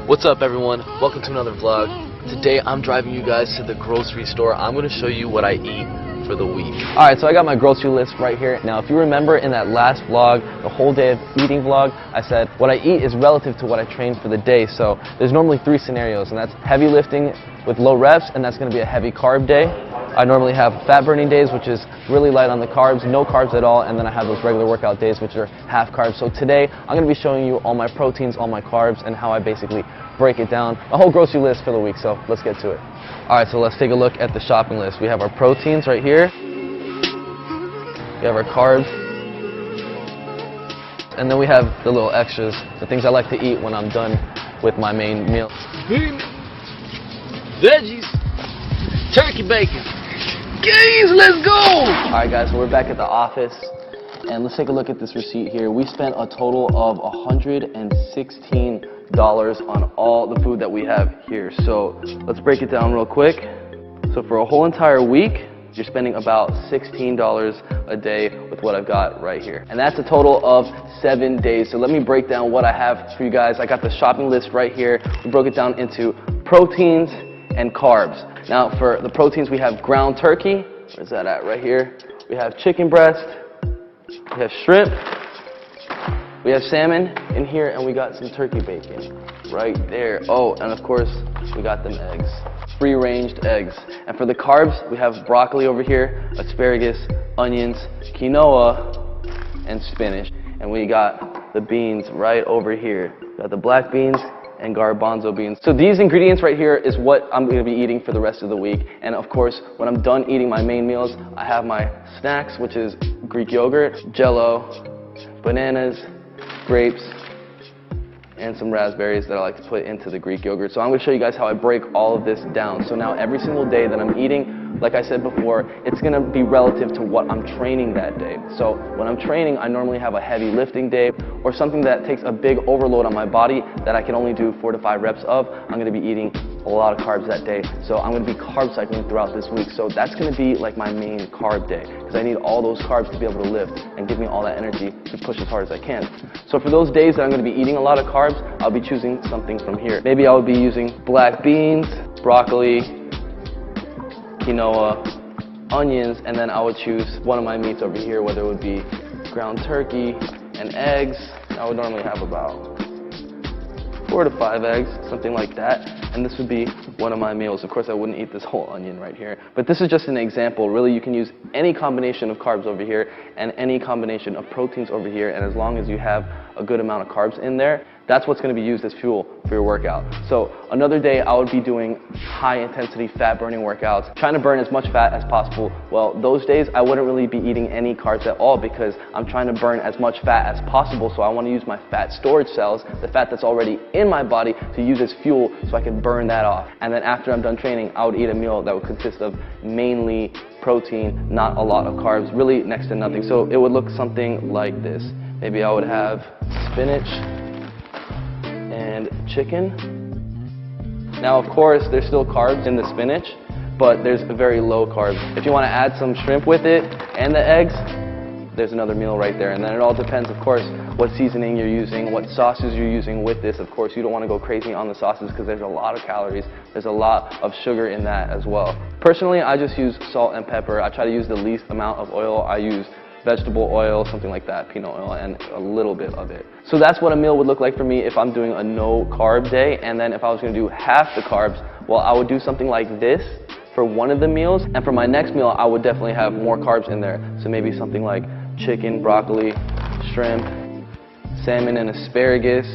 What's up everyone? Welcome to another vlog. Today I'm driving you guys to the grocery store. I'm going to show you what I eat for the week. Alright, so I got my grocery list right here. Now if you remember in that last vlog, the whole day of eating vlog, I said what I eat is relative to what I train for the day. So there's normally 3 scenarios, and that's heavy lifting with low reps, and that's going to be a heavy carb day. I normally have fat burning days, which is really light on the carbs, no carbs at all, and then I have those regular workout days, which are half carbs. So today, I'm going to be showing you all my proteins, all my carbs, and how I basically break it down. A whole grocery list for the week, so let's get to it. Alright, so let's take a look at the shopping list. We have our proteins right here. We have our carbs. And then we have the little extras, the things I like to eat when I'm done with my main meal. Veggies, turkey bacon. Guys, let's go! Alright guys, so we're back at the office, and let's take a look at this receipt here. We spent a total of $116 on all the food that we have here. So let's break it down real quick. So for a whole entire week, you're spending about $16 a day with what I've got right here. And that's a total of 7 days. So let me break down what I have for you guys. I got the shopping list right here. We broke it down into proteins and carbs. Now for the proteins, we have ground turkey. Where's that at? Right here. We have chicken breast. We have shrimp. We have salmon in here, and we got some turkey bacon right there. Oh, and of course, we got them eggs. Free-ranged eggs. And for the carbs, we have broccoli over here, asparagus, onions, quinoa, and spinach. And we got the beans right over here. We got the black beans and garbanzo beans. So these ingredients right here is what I'm going to be eating for the rest of the week. And of course, when I'm done eating my main meals, I have my snacks, which is Greek yogurt, Jello, bananas, grapes, and some raspberries that I like to put into the Greek yogurt. So I'm going to show you guys how I break all of this down. So now every single day that I'm eating, like I said before, it's going to be relative to what I'm training that day. So when I'm training, I normally have a heavy lifting day or something that takes a big overload on my body that I can only do 4 to 5 reps of. I'm going to be eating a lot of carbs that day. So I'm going to be carb cycling throughout this week. So that's going to be like my main carb day, because I need all those carbs to be able to lift and give me all that energy to push as hard as I can. So for those days that I'm going to be eating a lot of carbs, I'll be choosing something from here. Maybe I would be using black beans, broccoli, quinoa, onions, and then I would choose one of my meats over here, whether it would be ground turkey and eggs. I would normally have about 4 to 5 eggs, something like that, and this would be one of my meals. Of course, I wouldn't eat this whole onion right here, but this is just an example. Really, you can use any combination of carbs over here and any combination of proteins over here, and as long as you have a good amount of carbs in there, that's what's going to be used as fuel for your workout. So another day I would be doing high intensity fat burning workouts, trying to burn as much fat as possible. Well, those days I wouldn't really be eating any carbs at all, because I'm trying to burn as much fat as possible. So I want to use my fat storage cells, the fat that's already in my body, to use as fuel so I can burn that off. And then after I'm done training, I would eat a meal that would consist of mainly protein, not a lot of carbs, really next to nothing. So it would look something like this. Maybe I would have spinach and chicken. Now of course there's still carbs in the spinach, but there's a very low carb. If you want to add some shrimp with it and the eggs, there's another meal right there. And then it all depends, of course, what seasoning you're using, what sauces you're using with this. Of course, you don't want to go crazy on the sauces because there's a lot of calories. There's a lot of sugar in that as well. Personally, I just use salt and pepper. I try to use the least amount of oil. I use vegetable oil, something like that, peanut oil, and a little bit of it. So that's what a meal would look like for me if I'm doing a no carb day. And then if I was going to do half the carbs, well, I would do something like this for one of the meals, and for my next meal I would definitely have more carbs in there. So maybe something like chicken, broccoli, shrimp, salmon and asparagus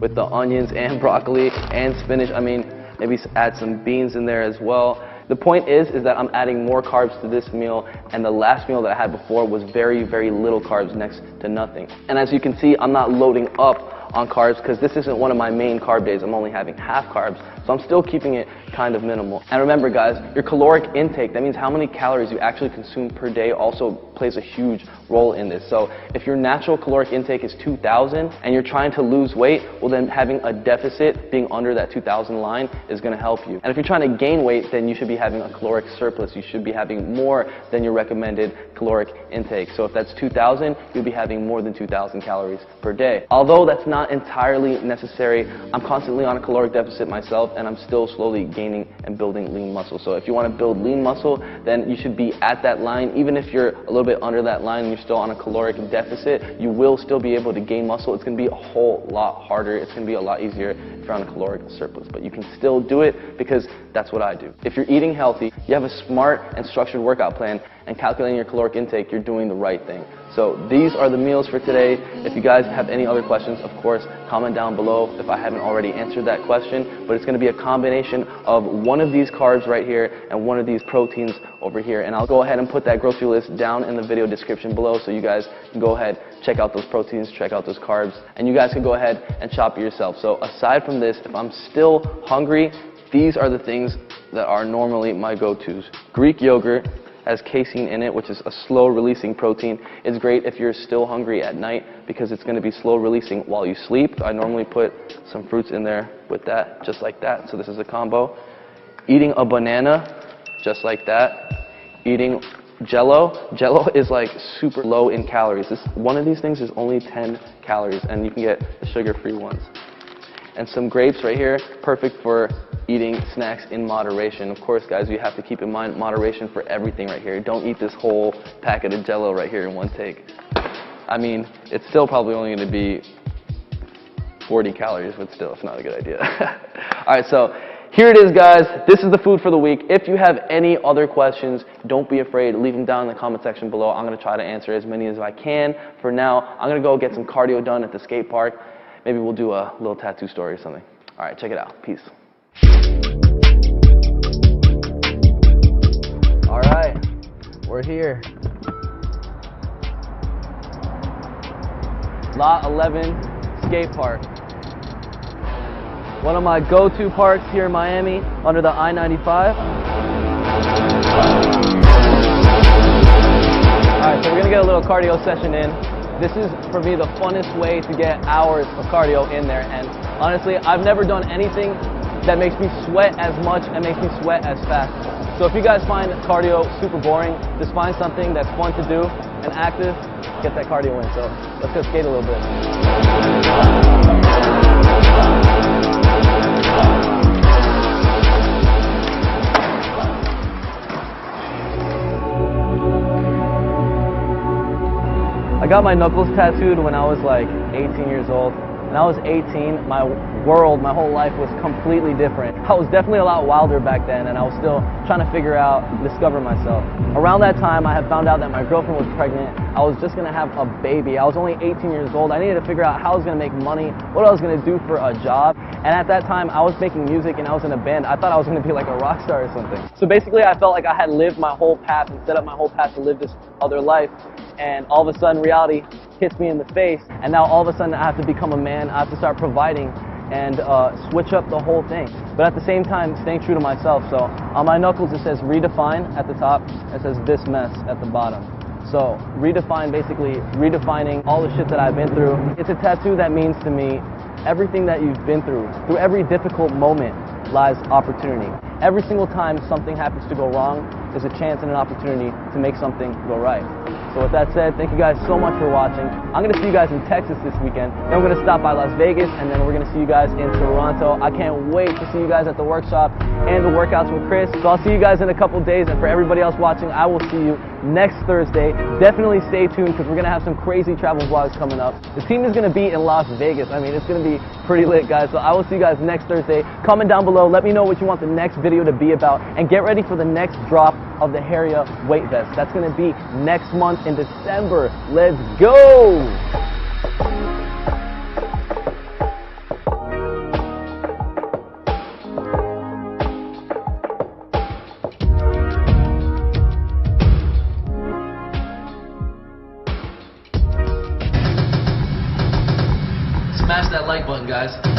with the onions and broccoli and spinach. I mean, maybe add some beans in there as well. The point is that I'm adding more carbs to this meal, and the last meal that I had before was very, very little carbs, next to nothing. And as you can see, I'm not loading up on carbs because this isn't one of my main carb days. I'm only having half carbs, so I'm still keeping it kind of minimal. And remember guys, your caloric intake, that means how many calories you actually consume per day, also plays a huge role in this. So if your natural caloric intake is 2,000 and you're trying to lose weight, well then having a deficit, being under that 2,000 line, is going to help you. And if you're trying to gain weight, then you should be having a caloric surplus. You should be having more than your recommended caloric intake. So if that's 2,000, you'll be having more than 2,000 calories per day. Although that's not not entirely necessary. I'm constantly on a caloric deficit myself, and I'm still slowly gaining and building lean muscle. So if you want to build lean muscle, then you should be at that line. Even if you're a little bit under that line and you're still on a caloric deficit, you will still be able to gain muscle. It's going to be a whole lot harder. It's going to be a lot easier if you're on a caloric surplus, but you can still do it because that's what I do. If you're eating healthy, you have a smart and structured workout plan, and calculating your caloric intake, you're doing the right thing. So these are the meals for today. If you guys have any other questions, of course, comment down below if I haven't already answered that question. But it's going to be a combination of one of these carbs right here and one of these proteins over here. And I'll go ahead and put that grocery list down in the video description below, so you guys can go ahead, check out those proteins, check out those carbs, and you guys can go ahead and shop it yourself. So aside from this, if I'm still hungry, these are the things that are normally my go-tos. Greek yogurt has casein in it, which is a slow releasing protein. It's great if you're still hungry at night because it's going to be slow releasing while you sleep. I normally put some fruits in there with that, just like that. So this is a combo. Eating a banana, just like that. Eating Jello. Jello is like super low in calories. One of these things is only 10 calories, and you can get the sugar-free ones. And some grapes right here, perfect for eating snacks in moderation. Of course, guys, you have to keep in mind moderation for everything right here. Don't eat this whole packet of Jello right here in one take. I mean, it's still probably only going to be 40 calories, but still, it's not a good idea. All right, so here it is, guys. This is the food for the week. If you have any other questions, don't be afraid. Leave them down in the comment section below. I'm going to try to answer as many as I can. For now, I'm going to go get some cardio done at the skate park. Maybe we'll do a little tattoo story or something. All right, check it out. Peace. All right, we're here. Lot 11 skate park. One of my go-to parks here in Miami under the I-95. All right, so we're gonna get a little cardio session in. This is, for me, the funnest way to get hours of cardio in there. And honestly, I've never done anything that makes me sweat as much and makes me sweat as fast. So if you guys find cardio super boring, just find something that's fun to do and active, get that cardio in. So let's go skate a little bit. I got my knuckles tattooed when I was like 18 years old. When I was 18, my world, my whole life was completely different. I was definitely a lot wilder back then, and I was still trying to figure out, discover myself. Around that time, I had found out that my girlfriend was pregnant. I was just gonna have a baby. I was only 18 years old. I needed to figure out how I was gonna make money, what I was gonna do for a job. And at that time, I was making music and I was in a band. I thought I was gonna be like a rock star or something. So basically, I felt like I had lived my whole path and set up my whole path to live this other life. And all of a sudden, reality hits me in the face. And now all of a sudden, I have to become a man. I have to start providing and switch up the whole thing. But at the same time, staying true to myself. So on my knuckles, it says redefine at the top. It says this mess at the bottom. So redefine, basically redefining all the shit that I've been through. It's a tattoo that means to me, everything that you've been through every difficult moment lies opportunity. Every single time something happens to go wrong, there's a chance and an opportunity to make something go right. So with that said, thank you guys so much for watching. I'm going to see you guys in Texas this weekend. Then we're going to stop by Las Vegas, and then we're going to see you guys in Toronto. I can't wait to see you guys at the workshop and the workouts with Chris. So I'll see you guys in a couple days, and for everybody else watching, I will see you next Thursday. Definitely stay tuned because we're going to have some crazy travel vlogs coming up. The team is going to be in Las Vegas. I mean, it's going to be pretty lit, guys. So I will see you guys next Thursday. Comment down below. Let me know what you want the next video to be about, and get ready for the next drop of the Haria weight vest. That's going to be next month in December. Let's go! Smash that like button, guys.